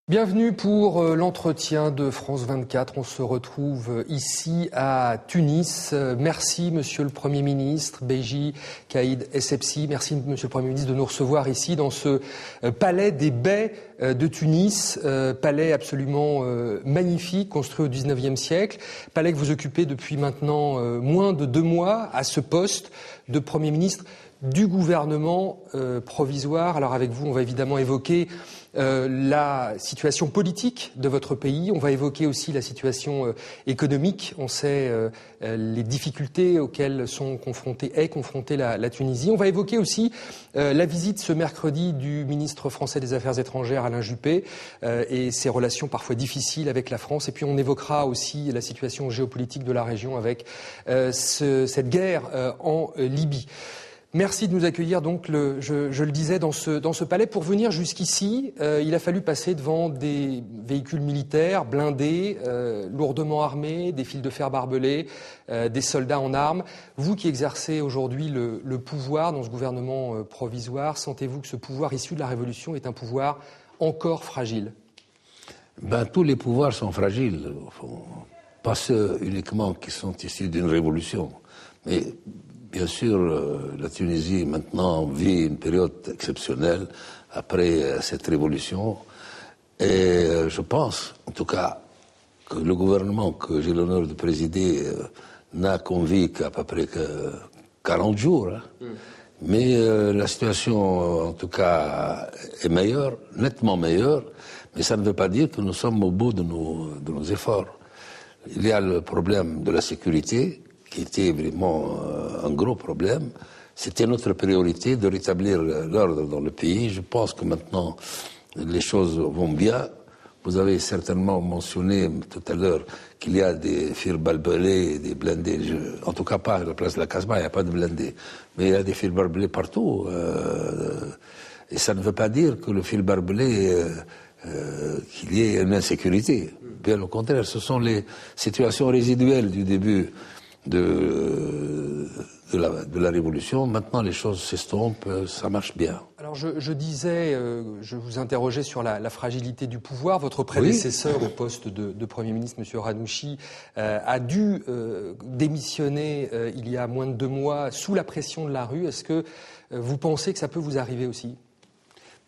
Bienvenue pour l'entretien de France 24. On se retrouve ici à Tunis. Merci Monsieur le Premier ministre, Beji Caïd Essebsi. Merci Monsieur le Premier ministre de nous recevoir ici dans ce palais des baies de Tunis. Palais absolument magnifique, construit au XIXe siècle. Palais que vous occupez depuis maintenant moins de 2 mois à ce poste de Premier ministre du gouvernement provisoire. Alors avec vous, on va évidemment évoquer la situation politique de votre pays. On va évoquer aussi la situation économique. On sait les difficultés auxquelles est confrontée la Tunisie. On va évoquer aussi la visite ce mercredi du ministre français des Affaires étrangères, Alain Juppé, et ses relations parfois difficiles avec la France. Et puis on évoquera aussi la situation géopolitique de la région avec cette guerre en Libye. Merci de nous accueillir, donc, je le disais, dans ce palais. Pour venir jusqu'ici, il a fallu passer devant des véhicules militaires blindés, lourdement armés, des fils de fer barbelés, des soldats en armes. Vous qui exercez aujourd'hui le pouvoir dans ce gouvernement provisoire, sentez-vous que ce pouvoir issu de la Révolution est un pouvoir encore fragile ? Tous les pouvoirs sont fragiles, pas ceux uniquement qui sont issus d'une révolution, mais bien sûr, la Tunisie maintenant vit une période exceptionnelle après cette révolution. Et je pense, en tout cas, que le gouvernement que j'ai l'honneur de présider n'a convié qu'à peu près 40 jours. Mais la situation, en tout cas, est meilleure, nettement meilleure. Mais ça ne veut pas dire que nous sommes au bout de nos efforts. Il y a le problème de la sécurité, qui était vraiment un gros problème. C'était notre priorité de rétablir l'ordre dans le pays. Je pense que maintenant, les choses vont bien. Vous avez certainement mentionné tout à l'heure qu'il y a des fils barbelés, des blindés. En tout cas, pas à la place de la Casbah, il n'y a pas de blindés. Mais il y a des fils barbelés partout. Et ça ne veut pas dire que le fil barbelé, qu'il y ait une insécurité. Bien au contraire, ce sont les situations résiduelles du début de la Révolution. Maintenant, les choses s'estompent, ça marche bien. Alors, je disais, je vous interrogeais sur la fragilité du pouvoir. Votre prédécesseur au poste de Premier ministre, M. Ranouchi, a dû démissionner il y a moins de 2 mois sous la pression de la rue. Est-ce que vous pensez que ça peut vous arriver aussi ?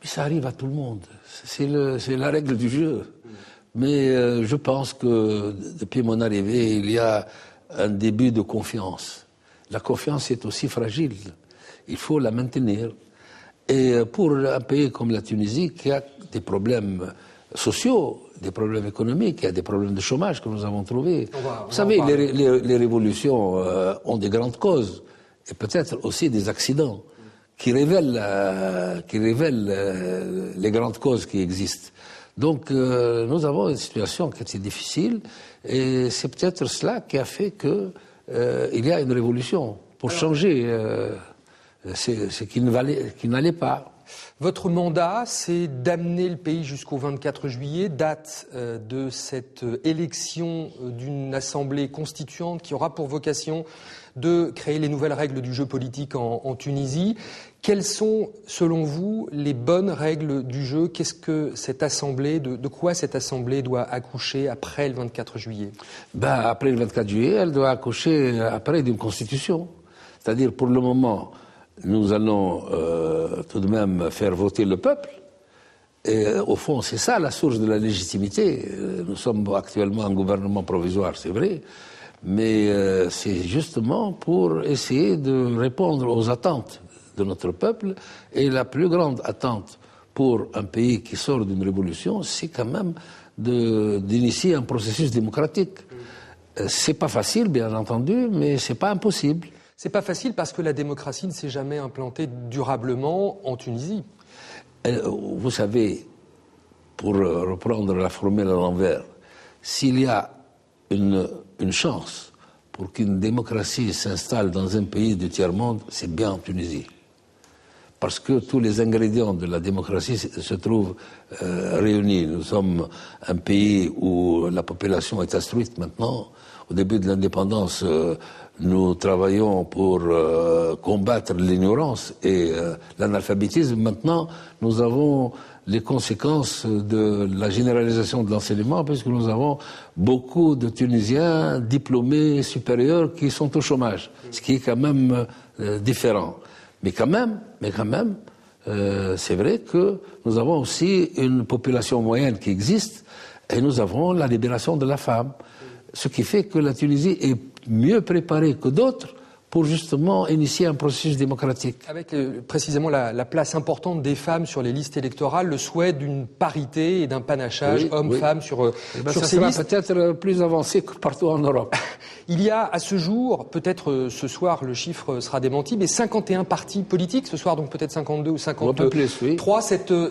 Mais ça arrive à tout le monde. C'est la règle du jeu. Mais je pense que depuis mon arrivée, il y a un début de confiance. La confiance est aussi fragile. Il faut la maintenir. Et pour un pays comme la Tunisie, qui a des problèmes sociaux, des problèmes économiques, il y a des problèmes de chômage que nous avons trouvés. Vous savez, les révolutions ont des grandes causes et peut-être aussi des accidents qui révèlent les grandes causes qui existent. Donc, nous avons une situation qui était difficile, et c'est peut-être cela qui a fait que il y a une révolution pour changer ce qui n'allait pas. Votre mandat, c'est d'amener le pays jusqu'au 24 juillet, date de cette élection d'une assemblée constituante qui aura pour vocation de créer les nouvelles règles du jeu politique en Tunisie. Quelles sont, selon vous, les bonnes règles du jeu ? Qu'est-ce que cette assemblée, de quoi cette assemblée doit accoucher après le 24 juillet ? Après le 24 juillet, elle doit accoucher après d'une constitution. C'est-à-dire, pour le moment, nous allons tout de même faire voter le peuple. Et au fond, c'est ça la source de la légitimité. Nous sommes actuellement un gouvernement provisoire, c'est vrai. Mais c'est justement pour essayer de répondre aux attentes de notre peuple. Et la plus grande attente pour un pays qui sort d'une révolution, c'est quand même d'initier un processus démocratique. C'est pas facile, bien entendu, mais c'est pas impossible. C'est pas facile parce que la démocratie ne s'est jamais implantée durablement en Tunisie. Vous savez, pour reprendre la formule à l'envers, s'il y a une chance pour qu'une démocratie s'installe dans un pays du tiers-monde, c'est bien en Tunisie. Parce que tous les ingrédients de la démocratie se trouvent réunis. Nous sommes un pays où la population est instruite maintenant. Au début de l'indépendance, nous travaillons pour combattre l'ignorance et l'analphabétisme. Maintenant, nous avons les conséquences de la généralisation de l'enseignement, puisque nous avons beaucoup de Tunisiens diplômés supérieurs qui sont au chômage, ce qui est quand même différent. Mais quand même, c'est vrai que nous avons aussi une population moyenne qui existe, et nous avons la libération de la femme, ce qui fait que la Tunisie est mieux préparée que d'autres pour justement initier un processus démocratique. Avec précisément la place importante des femmes sur les listes électorales, le souhait d'une parité et d'un panachage homme-femme sur ces listes. Ça va peut-être plus avancé que partout en Europe. Il y a à ce jour, peut-être ce soir le chiffre sera démenti, mais 51 partis politiques, ce soir donc peut-être 52 ou 53. Oui.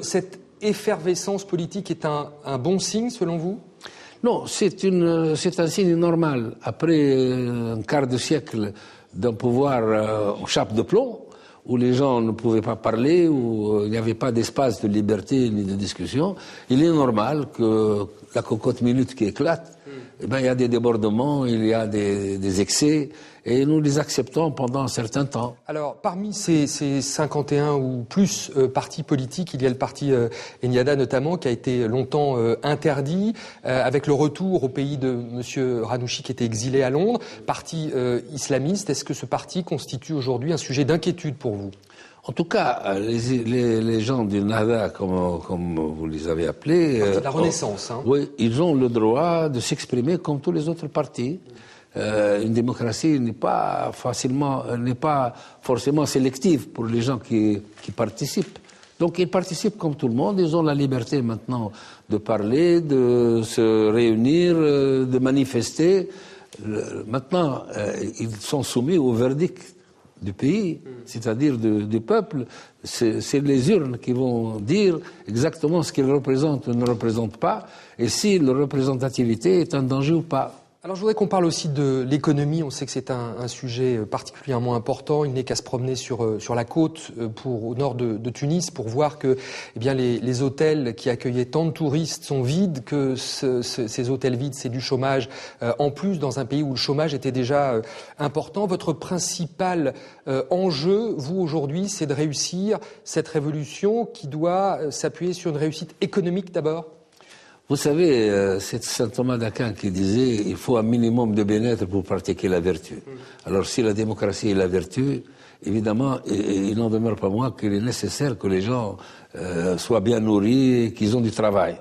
Cette effervescence politique est un bon signe selon vous ? Non, c'est un signe normal. Après un quart de siècle d'un pouvoir au chape de plomb, où les gens ne pouvaient pas parler, où il n'y avait pas d'espace de liberté ni de discussion, il est normal que la cocotte minute qui éclate, eh ben, il y a des débordements, il y a des excès, et nous les acceptons pendant un certain temps. Alors, parmi ces 51 ou plus partis politiques, il y a le parti Ennahda notamment, qui a été longtemps interdit, avec le retour au pays de M. Ranouchi, qui était exilé à Londres, parti islamiste. Est-ce que ce parti constitue aujourd'hui un sujet d'inquiétude pour vous ? En tout cas, les gens du Ennahda, comme vous les avez appelés... Parti de la Renaissance, oui, ils ont le droit de s'exprimer comme tous les autres partis. Une démocratie n'est pas forcément sélective pour les gens qui participent. Donc ils participent comme tout le monde, ils ont la liberté maintenant de parler, de se réunir, de manifester. Maintenant, ils sont soumis au verdict du pays, c'est-à-dire du peuple. C'est les urnes qui vont dire exactement ce qu'ils représentent ou ne représentent pas, et si leur représentativité est un danger ou pas. Alors je voudrais qu'on parle aussi de l'économie. On sait que c'est un sujet particulièrement important. Il n'est qu'à se promener sur la côte au nord de Tunis pour voir que les hôtels qui accueillaient tant de touristes sont vides, que ces hôtels vides, c'est du chômage en plus dans un pays où le chômage était déjà important. Votre principal enjeu, vous aujourd'hui, c'est de réussir cette révolution qui doit s'appuyer sur une réussite économique d'abord ? Vous savez, c'est saint Thomas d'Aquin qui disait « il faut un minimum de bien-être pour pratiquer la vertu ». Alors si la démocratie est la vertu, évidemment, il n'en demeure pas moins qu'il est nécessaire que les gens soient bien nourris et qu'ils ont du travail.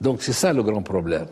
Donc c'est ça le grand problème.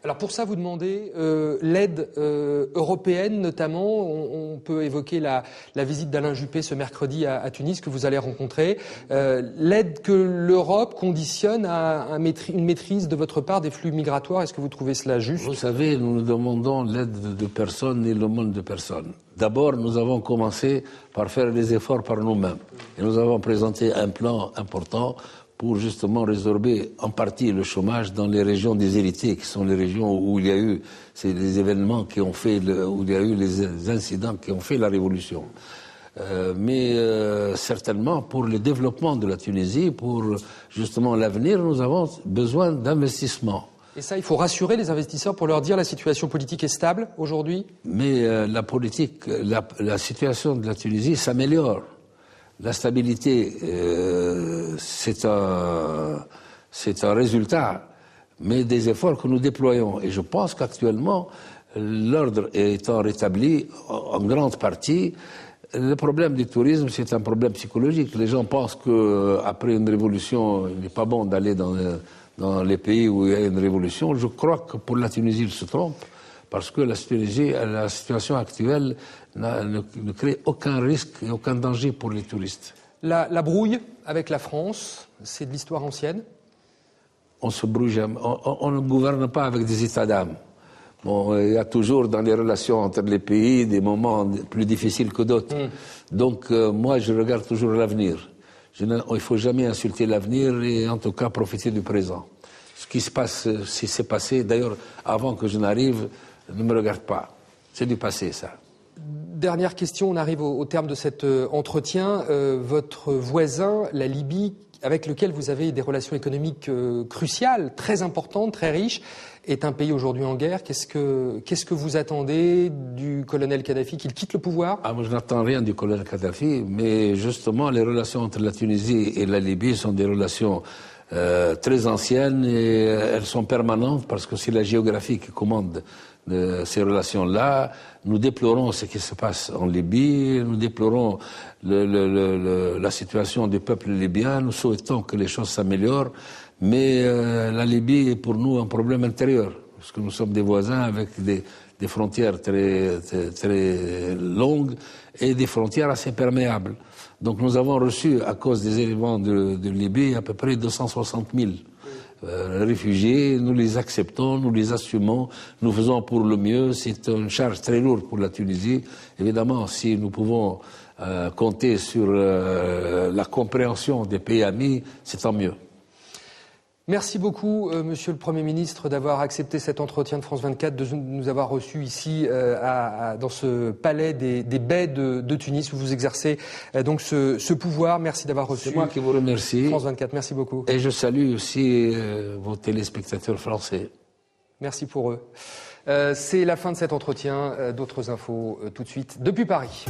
Alors pour ça, vous demandez l'aide européenne notamment. On peut évoquer la visite d'Alain Juppé ce mercredi à Tunis que vous allez rencontrer. L'aide que l'Europe conditionne à une maîtrise de votre part des flux migratoires. Est-ce que vous trouvez cela juste ? Vous savez, nous demandons l'aide de personne et l'aumône de personne. D'abord, nous avons commencé par faire des efforts par nous-mêmes. Et nous avons présenté un plan important pour justement résorber en partie le chômage dans les régions déshéritées, qui sont les régions où il y a eu les événements qui ont fait, où il y a eu les incidents qui ont fait la révolution. Mais certainement pour le développement de la Tunisie, pour justement l'avenir, nous avons besoin d'investissement. Et ça, il faut rassurer les investisseurs pour leur dire la situation politique est stable aujourd'hui ? Mais la situation de la Tunisie s'améliore. La stabilité, c'est un résultat, mais des efforts que nous déployons. Et je pense qu'actuellement, l'ordre étant rétabli en grande partie, le problème du tourisme, c'est un problème psychologique. Les gens pensent qu'après une révolution, il n'est pas bon d'aller dans les pays où il y a une révolution. Je crois que pour la Tunisie, ils se trompent, parce que la situation actuelle ne crée aucun risque et aucun danger pour les touristes. La brouille avec la France, c'est de l'histoire ancienne ? On se brouille jamais. On ne gouverne pas avec des états d'âme. Bon, il y a toujours dans les relations entre les pays des moments plus difficiles que d'autres. Donc moi, je regarde toujours l'avenir. Il ne faut jamais insulter l'avenir et en tout cas profiter du présent. Ce qui se passe, si c'est passé, d'ailleurs, avant que je n'arrive, ne me regarde pas. C'est du passé, ça. Dernière question, on arrive au terme de cet entretien. Votre voisin, la Libye, avec lequel vous avez des relations économiques cruciales, très importantes, très riches, est un pays aujourd'hui en guerre. Qu'est-ce que vous attendez du colonel Kadhafi, qu'il quitte le pouvoir? Moi, je n'attends rien du colonel Kadhafi, mais justement, les relations entre la Tunisie et la Libye sont des relations très anciennes et elles sont permanentes parce que c'est la géographie qui commande ces relations-là. Nous déplorons ce qui se passe en Libye, nous déplorons la situation du peuple libyen, nous souhaitons que les choses s'améliorent, mais la Libye est pour nous un problème intérieur, parce que nous sommes des voisins avec des frontières très longues et des frontières assez perméables. Donc nous avons reçu, à cause des éléments de Libye, à peu près 260 000 réfugiés. Nous les acceptons, nous les assumons, nous faisons pour le mieux. C'est une charge très lourde pour la Tunisie. Évidemment, si nous pouvons compter sur la compréhension des pays amis, c'est tant mieux. Merci beaucoup, Monsieur le Premier ministre, d'avoir accepté cet entretien de France 24, de nous avoir reçus ici dans ce palais des baies de Tunis où vous exercez donc ce pouvoir. Merci d'avoir reçu. C'est moi qui vous remercie. France 24, merci beaucoup. Et je salue aussi vos téléspectateurs français. Merci pour eux. C'est la fin de cet entretien. D'autres infos tout de suite depuis Paris.